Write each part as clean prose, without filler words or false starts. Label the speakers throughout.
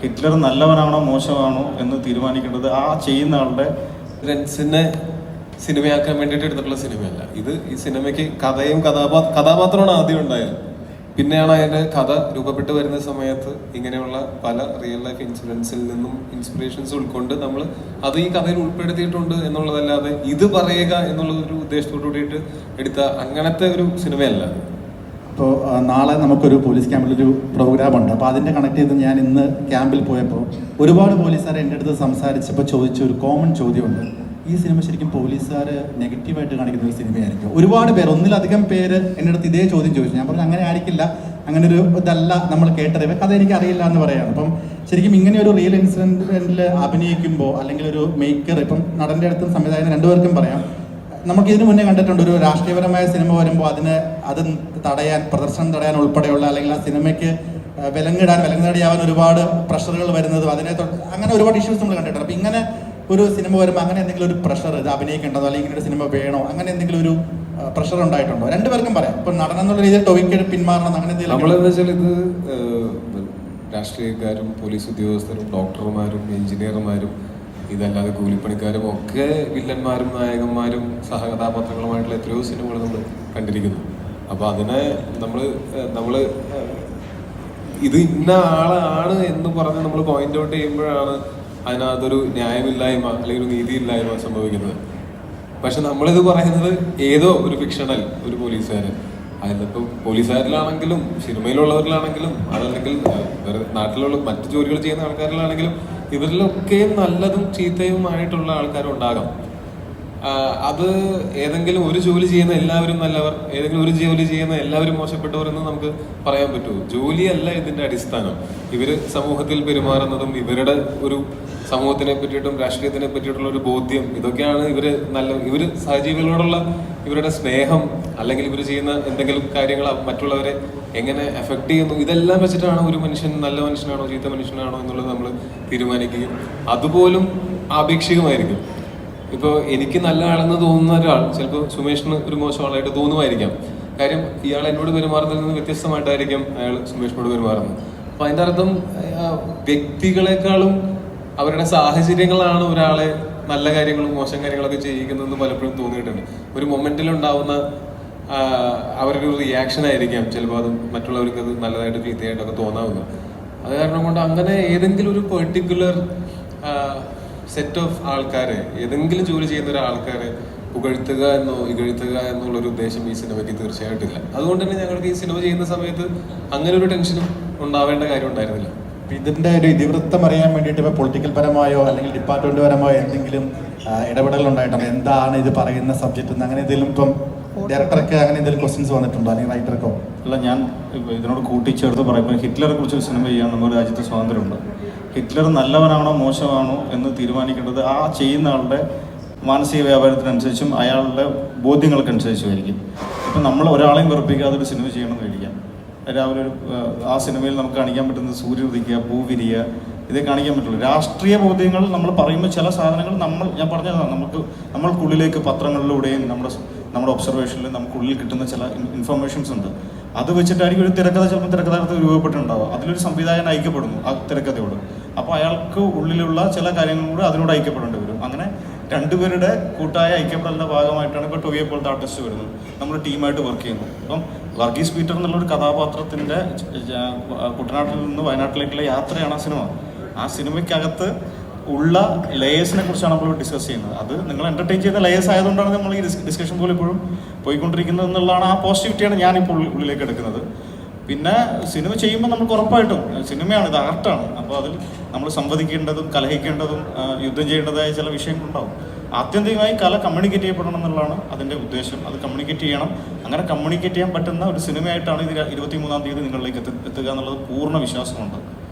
Speaker 1: Hitler നല്ലവനാണോ മോശമാണോ എന്ന് തീരുമാനിക്കേണ്ടത് ആ ചെയ്യുന്ന ആളുടെ.
Speaker 2: റെൻസിനെ സിനിമയാക്കാൻ വേണ്ടിയിട്ട് എടുത്തിട്ടുള്ള സിനിമയല്ല ഇത്. ഈ സിനിമയ്ക്ക് കഥയും കഥാപാത്രമാണ് ആദ്യം ഉണ്ടായത്. പിന്നെയാണ് അതിന്റെ കഥ രൂപപ്പെട്ട് വരുന്ന സമയത്ത് ഇങ്ങനെയുള്ള പല റിയൽ ലൈഫ് ഇൻസിഡൻസിൽ നിന്നും ഇൻസ്പിറേഷൻസ് ഉൾക്കൊണ്ട് നമ്മൾ അത് ഈ കഥയിൽ ഉൾപ്പെടുത്തിയിട്ടുണ്ട് എന്നുള്ളതല്ലാതെ ഇത് പറയുക എന്നുള്ള ഒരു ഉദ്ദേശത്തോടു കൂടിയിട്ട് എടുത്ത അങ്ങനത്തെ ഒരു സിനിമയല്ല.
Speaker 3: അപ്പോൾ നാളെ നമുക്കൊരു പോലീസ് ക്യാമ്പിലൊരു പ്രോഗ്രാം ഉണ്ട്. അപ്പോൾ അതിൻ്റെ കണക്ട് ചെയ്ത് ഞാൻ ഇന്ന് ക്യാമ്പിൽ പോയപ്പോൾ ഒരുപാട് പോലീസുകാർ എൻ്റെ അടുത്ത് സംസാരിച്ചപ്പോൾ ചോദിച്ച ഒരു കോമൺ ചോദ്യമുണ്ട്. ഈ സിനിമ ശരിക്കും പോലീസുകാർ നെഗറ്റീവായിട്ട് കാണിക്കുന്ന ഒരു സിനിമയായിരിക്കും. ഒരുപാട് പേർ, ഒന്നിലധികം പേര് എൻ്റെ അടുത്ത് ഇതേ ചോദ്യം ചോദിച്ചു. ഞാൻ പറഞ്ഞു അങ്ങനെ ആയിരിക്കില്ല, അങ്ങനെ ഒരു ഇതല്ല നമ്മൾ കേട്ടറിയുക, കഥ എനിക്ക് അറിയില്ല എന്ന് പറയാണ്. അപ്പം ശരിക്കും ഇങ്ങനെ ഒരു റിയൽ ഇൻസിഡൻറ്റിൽ അഭിനയിക്കുമ്പോൾ അല്ലെങ്കിൽ ഒരു മേക്കർ, ഇപ്പം നടൻ്റെ അടുത്തും സംവിധായകൻ രണ്ടുപേർക്കും പറയാം, നമുക്ക് ഇതിനു മുന്നേ കണ്ടിട്ടുണ്ട് ഒരു രാഷ്ട്രീയപരമായ സിനിമ വരുമ്പോൾ അത് തടയാൻ, പ്രദർശനം തടയാൻ ഉൾപ്പെടെയുള്ള അല്ലെങ്കിൽ ആ സിനിമയ്ക്ക് വിലങ്ങിടാൻ ഒരുപാട് പ്രഷറുകൾ വരുന്നതും അങ്ങനെ ഒരുപാട് ഇഷ്യൂസ് നമ്മൾ കണ്ടിട്ടുണ്ട്. അപ്പം ഇങ്ങനെ ഒരു സിനിമ വരുമ്പോൾ അങ്ങനെ എന്തെങ്കിലും ഒരു പ്രഷർ, ഇത് അഭിനയിക്കേണ്ടതോ അല്ലെങ്കിൽ ഇങ്ങനെ ഒരു സിനിമ വേണോ, അങ്ങനെ എന്തെങ്കിലും ഒരു പ്രഷർ ഉണ്ടായിട്ടുണ്ടോ? രണ്ടുപേർക്കും പറയാം. ഇപ്പം നടൻ എന്നുള്ള രീതിയിൽ ടോയ്ക്ക് പിന്മാറണം അങ്ങനെ എന്തെങ്കിലും.
Speaker 2: നമ്മളെന്താ വെച്ചാൽ ഇത് രാഷ്ട്രീയക്കാരും പോലീസ് ഉദ്യോഗസ്ഥരും ഡോക്ടർമാരും എഞ്ചിനീയർമാരും ഇതല്ലാതെ കൂലിപ്പണിക്കാരും ഒക്കെ വില്ലന്മാരും നായകന്മാരും സഹകഥാപാത്രങ്ങളുമായിട്ടുള്ള എത്രയോ സിനിമകൾ നമ്മൾ കണ്ടിരിക്കുന്നു. അപ്പോൾ അതിനെ നമ്മൾ ഇത് ഇന്ന ആളാണ് എന്ന് പറഞ്ഞ് നമ്മൾ പോയിന്റ് ഔട്ട് ചെയ്യുമ്പോഴാണ് അതിനകത്തൊരു ന്യായമില്ലായ്മ അല്ലെങ്കിൽ ഒരു നീതിയില്ലായ്മ സംഭവിക്കുന്നത്. പക്ഷെ നമ്മളിത് പറയുന്നത് ഏതോ ഒരു ഫിക്ഷണൽ ഒരു പോലീസുകാരൻ, അതിലിപ്പോൾ പോലീസുകാരിലാണെങ്കിലും സിനിമയിലുള്ളവരിലാണെങ്കിലും അതല്ലെങ്കിൽ നാട്ടിലുള്ള മറ്റു ജോലികൾ ചെയ്യുന്ന ആൾക്കാരിലാണെങ്കിലും ഇവരിലൊക്കെ നല്ലതും ചീത്തയുമായിട്ടുള്ള ആൾക്കാരും ഉണ്ടാകാം. അത് ഏതെങ്കിലും ഒരു ജോലി ചെയ്യുന്ന എല്ലാവരും നല്ലവർ, ഏതെങ്കിലും ഒരു ജോലി ചെയ്യുന്ന എല്ലാവരും മോശപ്പെട്ടവർ എന്ന് നമുക്ക് പറയാൻ പറ്റുമോ? ജോലിയല്ല ഇതിന്റെ അടിസ്ഥാനം. ഇവര് സമൂഹത്തിൽ പെരുമാറുന്നതും ഇവരുടെ ഒരു സമൂഹത്തിനെ പറ്റിയിട്ടും രാഷ്ട്രീയത്തിനെ പറ്റിയിട്ടുള്ള ഒരു ബോധ്യം, ഇതൊക്കെയാണ് ഇവര് സഹജീവികളോടുള്ള ഇവരുടെ സ്നേഹം, അല്ലെങ്കിൽ ഇവർ ചെയ്യുന്ന എന്തെങ്കിലും കാര്യങ്ങൾ മറ്റുള്ളവരെ എങ്ങനെ എഫക്ട് ചെയ്യുന്നു, ഇതെല്ലാം വെച്ചിട്ടാണ് ഒരു മനുഷ്യൻ നല്ല മനുഷ്യനാണോ ചീത്ത മനുഷ്യനാണോ എന്നുള്ളത് നമ്മൾ തീരുമാനിക്കുകയും അതുപോലും ആപേക്ഷികമായിരിക്കും. ഇപ്പോൾ എനിക്ക് നല്ല ആളെന്ന് തോന്നുന്ന ഒരാൾ ചിലപ്പോൾ സുമേഷിന് ഒരു മോശം ആളായിട്ട് തോന്നുമായിരിക്കാം. കാര്യം ഇയാൾ എന്നോട് പെരുമാറുന്നതിൽ നിന്ന് വ്യത്യസ്തമായിട്ടായിരിക്കും അയാൾ സുമേഷിനോട് പെരുമാറുന്നത്. അപ്പം അതിൻ്റെ അർത്ഥം വ്യക്തികളെക്കാളും അവരുടെ സാഹചര്യങ്ങളാണ് ഒരാളെ നല്ല കാര്യങ്ങളും മോശം കാര്യങ്ങളൊക്കെ ചെയ്യിക്കുന്നതെന്ന് പലപ്പോഴും തോന്നിയിട്ടുണ്ട്. ഒരു മൊമെന്റിലുണ്ടാവുന്ന അവരുടെ ഒരു റിയാക്ഷൻ ആയിരിക്കാം ചിലപ്പോൾ അത് മറ്റുള്ളവർക്ക് അത് നല്ലതായിട്ട് ചീത്തയായിട്ടൊക്കെ തോന്നാവുന്നത്. അത് കാരണം കൊണ്ട് അങ്ങനെ ഏതെങ്കിലും ഒരു പെർട്ടിക്കുലർ സെറ്റ് ഓഫ് ആൾക്കാരെ, ഏതെങ്കിലും ജോലി ചെയ്യുന്ന ഒരാൾക്കാരെ പുകഴ്ത്തുക എന്നോ ഇകഴ്ത്തുക എന്നുള്ളൊരു ഉദ്ദേശം ഈ സിനിമയ്ക്ക് തീർച്ചയായിട്ടില്ല. അതുകൊണ്ട് തന്നെ ഞങ്ങൾക്ക് ഈ സിനിമ ചെയ്യുന്ന സമയത്ത് അങ്ങനെ ഒരു ടെൻഷനും ഉണ്ടാവേണ്ട കാര്യം ഉണ്ടായിരുന്നില്ല.
Speaker 3: ഇതിന്റെ ഒരു ഇതിവൃത്തം അറിയാൻ വേണ്ടിയിട്ട് ഇപ്പോൾ പൊളിറ്റിക്കൽ പരമായോ അല്ലെങ്കിൽ ഡിപ്പാർട്ട്മെന്റ് പരമായോ എന്തെങ്കിലും ഇടപെടൽ ഉണ്ടായിട്ടുണ്ട്? എന്താണ് ഇത് പറയുന്ന സബ്ജക്റ്റ് എന്ന് അങ്ങനെ എന്തെങ്കിലും ഇപ്പം ഡയറക്ടർക്ക് അങ്ങനെ എന്തെങ്കിലും ക്വസ്റ്റ്യൻസ് വന്നിട്ടുണ്ടോ അല്ലെങ്കിൽ റൈറ്റർക്കോ?
Speaker 1: അല്ല, ഞാൻ ഇതിനോട് കൂട്ടിച്ചേർത്ത് പറയുമ്പോൾ ഹിറ്റ്ലറെ കുറിച്ചൊരു സിനിമ ചെയ്യാൻ നമ്മുടെ രാജ്യത്ത് സ്വാതന്ത്ര്യമുണ്ട്. ഹിറ്റ്ലർ നല്ലവനാണോ മോശമാണോ എന്ന് തീരുമാനിക്കേണ്ടത് ആ ചെയ്യുന്ന ആളുടെ മാനസിക വ്യാപാരത്തിനനുസരിച്ചും അയാളുടെ ബോധ്യങ്ങൾക്കനുസരിച്ചുമായിരിക്കും. ഇപ്പം നമ്മൾ ഒരാളെയും വെറുപ്പിക്കാതെ ഒരു സിനിമ ചെയ്യണമെന്ന് കഴിക്കാം. രാവിലെ ആ സിനിമയിൽ നമുക്ക് കാണിക്കാൻ പറ്റുന്നത് സൂര്യ ഉദിക്കുക, പൂ വിരിയുക, ഇതേ കാണിക്കാൻ പറ്റുള്ളൂ. രാഷ്ട്രീയ ബോധ്യങ്ങൾ നമ്മൾ പറയുമ്പോൾ ചില സാധനങ്ങൾ ഞാൻ പറഞ്ഞതാണ്, നമ്മൾക്കുള്ളിലേക്ക് പത്രങ്ങളിലൂടെയും നമ്മുടെ ഒബ്സർവേഷനിൽ നമുക്കുള്ളിൽ കിട്ടുന്ന ചില ഇൻഫർമേഷൻസ് ഉണ്ട്. അത് വെച്ചിട്ടായിരിക്കും ഒരു തിരക്കഥ ചിലപ്പോൾ തിരക്കഥാർത്ഥത്തിൽ രൂപപ്പെട്ടിട്ടുണ്ടാവുക. അതിലൊരു സംവിധായകൻ ഐക്യപ്പെടുന്നു ആ തിരക്കഥയോട്. അപ്പോൾ അയാൾക്ക് ഉള്ളിലുള്ള ചില കാര്യങ്ങളും കൂടെ അതിനോട് ഐക്യപ്പെടേണ്ടി വരും. അങ്ങനെ രണ്ടുപേരുടെ കൂട്ടായ ഐക്യപ്പെടലിൻ്റെ ഭാഗമായിട്ടാണ് ഇപ്പോൾ ടോവിയെ പോലത്തെ ആർട്ടിസ്റ്റ് വരുന്നത്. നമ്മൾ ടീമായിട്ട് വർക്ക് ചെയ്യുന്നു. അപ്പം വർഗീസ് പീറ്റർ എന്നുള്ളൊരു കഥാപാത്രത്തിൻ്റെ കുട്ടനാട്ടിൽ നിന്ന് വയനാട്ടിലേക്കുള്ള യാത്രയാണ് ആ സിനിമ. ആ സിനിമയ്ക്കകത്ത് ഉള്ള ലേയേഴ്സിനെ കുറിച്ചാണ് നമ്മൾ ഡിസ്കസ് ചെയ്യുന്നത്. അത് നിങ്ങൾ എൻ്റർടൈൻ ചെയ്യുന്ന ലേയേഴ്സ് ആയതുകൊണ്ടാണ് നമ്മൾ ഈ ഡിസ്കഷൻ പോലെ ഇപ്പോഴും പോയിക്കൊണ്ടിരിക്കുന്നത് എന്നുള്ളതാണ്. ആ പോസിറ്റിവിറ്റിയാണ് ഞാനിപ്പോൾ ഉള്ളിലേക്ക് എടുക്കുന്നത്. പിന്നെ സിനിമ ചെയ്യുമ്പോൾ നമുക്ക് ഉറപ്പായിട്ടും സിനിമയാണ്, ഇത് ആർട്ടാണ്. അപ്പോൾ അതിൽ നമ്മൾ സംവദിക്കേണ്ടതും കലഹിക്കേണ്ടതും യുദ്ധം ചെയ്യേണ്ടതായ ചില വിഷയങ്ങളുണ്ടാവും. ആത്യന്തികമായി കല കമ്മ്യൂണിക്കേറ്റ് ചെയ്യപ്പെടണം എന്നുള്ളതാണ് അതിൻ്റെ ഉദ്ദേശം. അത് കമ്മ്യൂണിക്കേറ്റ് ചെയ്യണം. അങ്ങനെ കമ്മ്യൂണിക്കേറ്റ് ചെയ്യാൻ പറ്റുന്ന ഒരു സിനിമയായിട്ടാണ് ഇത് 23-ാം തീയതി നിങ്ങളിലേക്ക് എത്തുക എന്നുള്ളത് പൂർണ്ണ വിശ്വാസമുണ്ട്.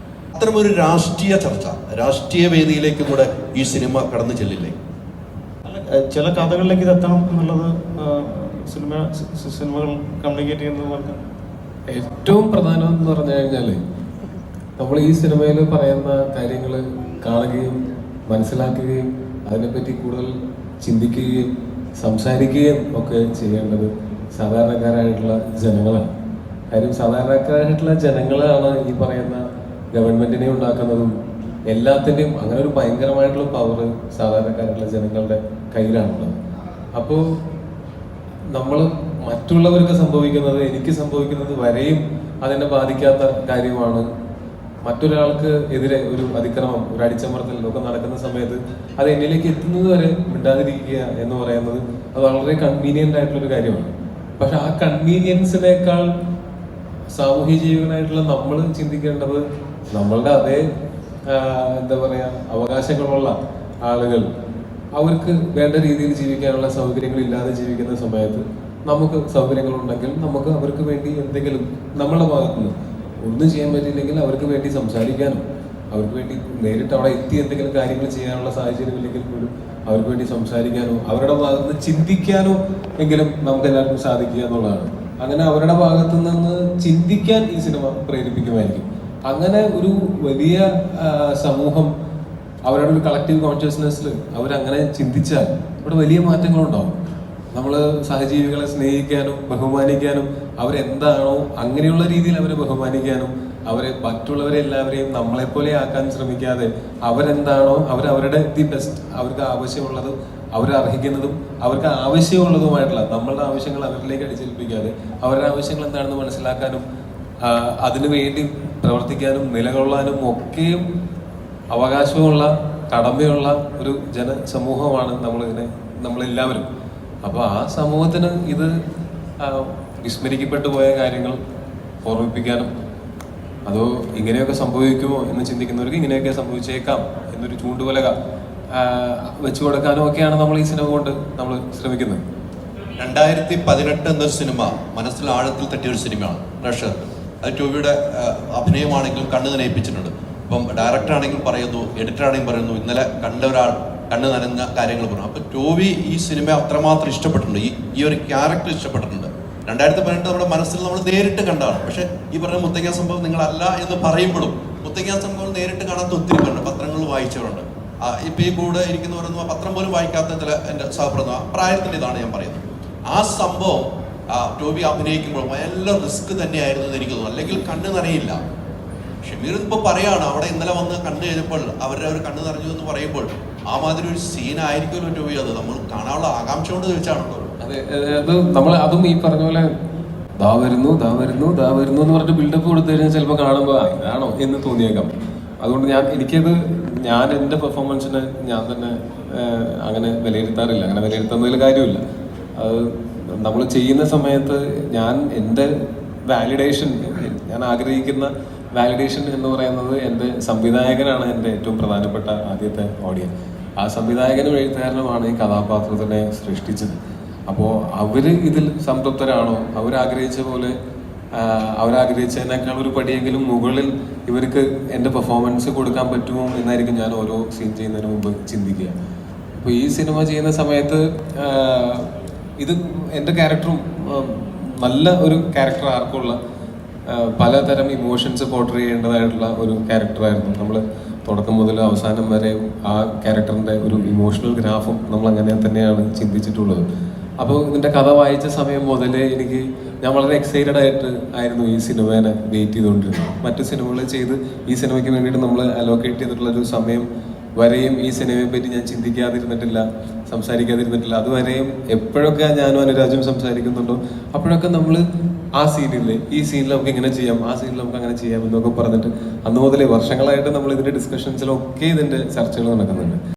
Speaker 4: അത്തരമൊരു രാഷ്ട്രീയ ചർച്ച, രാഷ്ട്രീയ വേദിയിലേക്കും കൂടെ ഈ സിനിമ കടന്നു ചെല്ലില്ലേ?
Speaker 1: ചില കഥകളിലേക്ക് ഇത് എത്തണം എന്നുള്ളത് സിനിമകൾ കമ്മ്യൂണിക്കേറ്റ് ചെയ്യുന്നത് പോലെ
Speaker 2: ഏറ്റവും പ്രധാനം എന്ന് പറഞ്ഞു കഴിഞ്ഞാൽ നമ്മൾ ഈ സിനിമയിൽ പറയുന്ന കാര്യങ്ങൾ കാണുകയും മനസ്സിലാക്കുകയും അതിനെപ്പറ്റി കൂടുതൽ ചിന്തിക്കുകയും സംസാരിക്കുകയും ഒക്കെ ചെയ്യേണ്ടത് സാധാരണക്കാരായിട്ടുള്ള ജനങ്ങളാണ്. കാര്യം സാധാരണക്കാരായിട്ടുള്ള ജനങ്ങളാണ് ഈ പറയുന്ന ഗവൺമെന്റിനെ ഉണ്ടാക്കുന്നതും എല്ലാത്തിൻ്റെയും അങ്ങനെ ഒരു ഭയങ്കരമായിട്ടുള്ള പവർ സാധാരണക്കാരായിട്ടുള്ള ജനങ്ങളുടെ കയ്യിലാണുള്ളത്. അപ്പോൾ നമ്മൾ മറ്റുള്ളവർക്ക് സംഭവിക്കുന്നത് എനിക്ക് സംഭവിക്കുന്നത് വരെയും അതിനെ ബാധിക്കാത്ത കാര്യമാണ്. മറ്റൊരാൾക്ക് എതിരെ ഒരു അതിക്രമം, ഒരു അടിച്ചമർത്തൽ ഒക്കെ നടക്കുന്ന സമയത്ത് അത് എന്നിലേക്ക് എത്തുന്നത് വരെ മിണ്ടാതിരിക്കുക എന്ന് പറയുന്നത് അത് വളരെ കൺവീനിയൻ്റ് ആയിട്ടുള്ളൊരു കാര്യമാണ്. പക്ഷെ ആ കൺവീനിയൻസിനേക്കാൾ സാമൂഹ്യ ജീവനായിട്ടുള്ള നമ്മൾ ചിന്തിക്കേണ്ടത് നമ്മളുടെ അതേ എന്താ പറയുക അവകാശങ്ങളുള്ള ആളുകൾ അവർക്ക് വേണ്ട രീതിയിൽ ജീവിക്കാനുള്ള സൗകര്യങ്ങൾ ഇല്ലാതെ ജീവിക്കുന്ന സമയത്ത് നമുക്ക് സൗകര്യങ്ങളുണ്ടെങ്കിൽ നമുക്ക് അവർക്ക് വേണ്ടി എന്തെങ്കിലും നമ്മളുടെ ഭാഗത്തുനിന്ന് ഒന്നും ചെയ്യാൻ പറ്റിയില്ലെങ്കിൽ അവർക്ക് വേണ്ടി സംസാരിക്കാനും അവർക്ക് വേണ്ടി നേരിട്ട് അവിടെ എത്തി എന്തെങ്കിലും കാര്യങ്ങൾ ചെയ്യാനുള്ള സാഹചര്യമില്ലെങ്കിൽ പോലും അവർക്ക് വേണ്ടി സംസാരിക്കാനോ അവരുടെ ഭാഗത്ത് ചിന്തിക്കാനോ എങ്കിലും നമുക്ക് എല്ലാവർക്കും സാധിക്കുക എന്നുള്ളതാണ്. അങ്ങനെ അവരുടെ ഭാഗത്തു നിന്ന് ചിന്തിക്കാൻ ഈ സിനിമ പ്രേരിപ്പിക്കുമായിരിക്കും. അങ്ങനെ ഒരു വലിയ സമൂഹം അവരുടെ ഒരു കളക്റ്റീവ് കോൺഷ്യസ്നെസ്സിൽ അവരങ്ങനെ ചിന്തിച്ചാൽ അവിടെ വലിയ മാറ്റങ്ങളുണ്ടാവും. നമ്മൾ സഹജീവികളെ സ്നേഹിക്കാനും ബഹുമാനിക്കാനും അവരെന്താണോ അങ്ങനെയുള്ള രീതിയിൽ അവരെ ബഹുമാനിക്കാനും അവരെ മറ്റുള്ളവരെ എല്ലാവരെയും നമ്മളെപ്പോലെ ആക്കാൻ ശ്രമിക്കാതെ അവരെന്താണോ അവരവരുടെ ദി ബെസ്റ്റ് അവർക്ക് ആവശ്യമുള്ളതും അവരർഹിക്കുന്നതും അവർക്ക് ആവശ്യമുള്ളതുമായിട്ടുള്ള നമ്മളുടെ ആവശ്യങ്ങൾ അവരിലേക്ക് അടിച്ചേൽപ്പിക്കാതെ അവരുടെ ആവശ്യങ്ങൾ എന്താണെന്ന് മനസ്സിലാക്കാനും അതിനു വേണ്ടി പ്രവർത്തിക്കാനും നിലകൊള്ളാനും ഒക്കെയും അവകാശമുള്ള കടമയുള്ള ഒരു ജനസമൂഹമാണ് നമ്മളെല്ലാവരും. അപ്പോൾ ആ സമൂഹത്തിന് ഇത് വിസ്മരിക്കപ്പെട്ടു പോയ കാര്യങ്ങൾ ഓർമ്മിപ്പിക്കാനും അതോ ഇങ്ങനെയൊക്കെ സംഭവിക്കുമോ എന്ന് ചിന്തിക്കുന്നവർക്ക് ഇങ്ങനെയൊക്കെ സംഭവിച്ചേക്കാം എന്നൊരു ചൂണ്ടുപലക വെച്ചു കൊടുക്കാനും ഒക്കെയാണ് നമ്മൾ ഈ സിനിമ കൊണ്ട് നമ്മൾ ശ്രമിക്കുന്നത്.
Speaker 4: 2018 എന്നൊരു സിനിമ മനസ്സിൽ ആഴത്തിൽ തട്ടിയൊരു സിനിമയാണ് റഷർ. അത് ടോവിയുടെ അഭിനയമാണെങ്കിലും കണ്ണ് നനയിപ്പിച്ചിട്ടുണ്ട്. ഇപ്പം ഡയറക്ടർ ആണെങ്കിലും പറയുന്നു, എഡിറ്റർ ആണെങ്കിലും പറയുന്നു, ഇന്നലെ കണ്ട ഒരാൾ കണ്ണ് നനഞ്ഞ കാര്യങ്ങൾ പറഞ്ഞു. അപ്പോൾ ടോവി ഈ സിനിമ അത്രമാത്രം ഇഷ്ടപ്പെട്ടിട്ടുണ്ട്, ഈ ഒരു ക്യാരക്ടർ ഇഷ്ടപ്പെട്ടിട്ടുണ്ട്. 2018 നമ്മുടെ മനസ്സിൽ നമ്മൾ നേരിട്ട് കണ്ടതാണ്. പക്ഷേ ഈ പറഞ്ഞ മുത്തങ്ങ സംഭവം നിങ്ങളല്ല എന്ന് പറയുമ്പോഴും മുത്തങ്ങ സംഭവം നേരിട്ട് കാണാത്ത ഒത്തിരി പേരുണ്ട്, പത്രങ്ങൾ വായിച്ചവരുണ്ട്. ഇപ്പം ഈ കൂടെ ഇരിക്കുന്നവരൊന്നും പത്രം പോലും വായിക്കാത്ത ചില എൻ്റെ സഹപ്രവർത്തകർ പ്രായത്തിൻ്റെ ഇതാണ് ഞാൻ പറയുന്നത്. ആ സംഭവം ടോബി അഭിനയിക്കുമ്പോൾ നല്ല റിസ്ക് തന്നെയായിരുന്നു എന്ന് എനിക്ക് തോന്നുന്നു. അല്ലെങ്കിൽ കണ്ണ് നനയില്ല. ഷമീർ ഇപ്പോൾ പറയാണ് അവിടെ ഇന്നലെ വന്ന് കണ്ടു കഴിഞ്ഞപ്പോൾ അവരുടെ ഒരു കണ്ണ് നിറഞ്ഞു എന്ന് പറയുമ്പോൾ ആ മാതിരി ഒരു സീനായിരിക്കുമല്ലോ ടോബി. അത് നമ്മൾ കാണാനുള്ള ആകാംക്ഷ കൊണ്ട് ചോദിച്ചാണല്ലോ.
Speaker 2: അതെ, അത് നമ്മൾ അതും ഈ പറഞ്ഞ പോലെ ദാ വരുന്നു എന്ന് പറഞ്ഞിട്ട് ബിൽഡപ്പ് കൊടുത്തു കഴിഞ്ഞാൽ ചിലപ്പോൾ കാണുമ്പോൾ ഇതാണോ എന്ന് തോന്നിയേക്കാം. അതുകൊണ്ട് ഞാൻ എൻ്റെ പെർഫോമൻസിനെ ഞാൻ തന്നെ അങ്ങനെ വിലയിരുത്താറില്ല. അങ്ങനെ വിലയിരുത്തുന്നതിൽ കാര്യമില്ല. അത് നമ്മൾ ചെയ്യുന്ന സമയത്ത് എൻ്റെ വാലിഡേഷൻ, ഞാൻ ആഗ്രഹിക്കുന്ന വാലിഡേഷൻ എന്ന് പറയുന്നത് എൻ്റെ സംവിധായകനാണ് എൻ്റെ ഏറ്റവും പ്രധാനപ്പെട്ട ആദ്യത്തെ ഓഡിയൻസ്. ആ സംവിധായകനും എഴുത്തുകാരനുമാണ് ഈ കഥാപാത്രത്തിനെ സൃഷ്ടിച്ചത്. അപ്പോൾ അവർ ഇതിൽ സംതൃപ്തരാണോ, അവരാഗ്രഹിച്ച പോലെ അവരാഗ്രഹിച്ചതിനേക്കാൾ ഒരു പടിയെങ്കിലും മുകളിൽ ഇവർക്ക് എൻ്റെ പെർഫോമൻസ് കൊടുക്കാൻ പറ്റുമോ എന്നായിരിക്കും ഞാൻ ഓരോ സീൻ ചെയ്യുന്നതിന് മുമ്പ് ചിന്തിക്കുക. അപ്പോൾ ഈ സിനിമ ചെയ്യുന്ന സമയത്ത് ഇത് എൻ്റെ ക്യാരക്ടറും നല്ല ഒരു ക്യാരക്ടർ ആർക്കുള്ള പലതരം ഇമോഷൻസ് പോർട്രേ ചെയ്യേണ്ടതായിട്ടുള്ള ഒരു ക്യാരക്ടറായിരുന്നു. നമ്മൾ തുടക്കം മുതൽ അവസാനം വരെ ആ ക്യാരക്ടറിൻ്റെ ഒരു ഇമോഷണൽ ഗ്രാഫും നമ്മൾ അങ്ങനെ തന്നെയാണ് ചിന്തിച്ചിട്ടുള്ളത്. അപ്പോൾ ഇതിൻ്റെ കഥ വായിച്ച സമയം മുതലേ ഞാൻ വളരെ എക്സൈറ്റഡ് ആയിരുന്നു ഈ സിനിമേനെ വെയിറ്റ് ചെയ്തുകൊണ്ടിരുന്നത്. മറ്റു സിനിമകൾ ചെയ്ത് ഈ സിനിമയ്ക്ക് വേണ്ടിയിട്ട് നമ്മൾ അലോക്കേറ്റ് ചെയ്തിട്ടുള്ളൊരു സമയം വരെയും ഈ സിനിമയെ പറ്റി ഞാൻ ചിന്തിക്കാതിരുന്നിട്ടില്ല, സംസാരിക്കാതിരുന്നിട്ടില്ല. അതുവരെയും എപ്പോഴൊക്കെ ഞാനും അനുരാജും സംസാരിക്കുന്നുണ്ടോ അപ്പോഴൊക്കെ നമ്മൾ ആ സീനില്ലേ ഈ സീനിൽ നമുക്ക് ഇങ്ങനെ ചെയ്യാം, ആ സീനിൽ നമുക്ക് അങ്ങനെ ചെയ്യാം എന്നൊക്കെ പറഞ്ഞിട്ട് അന്ന് മുതലേ വർഷങ്ങളായിട്ട് നമ്മൾ ഇതിൻ്റെ ഡിസ്കഷൻസിലൊക്കെ ഇതിൻ്റെ ചർച്ചകൾ നടക്കുന്നുണ്ട്.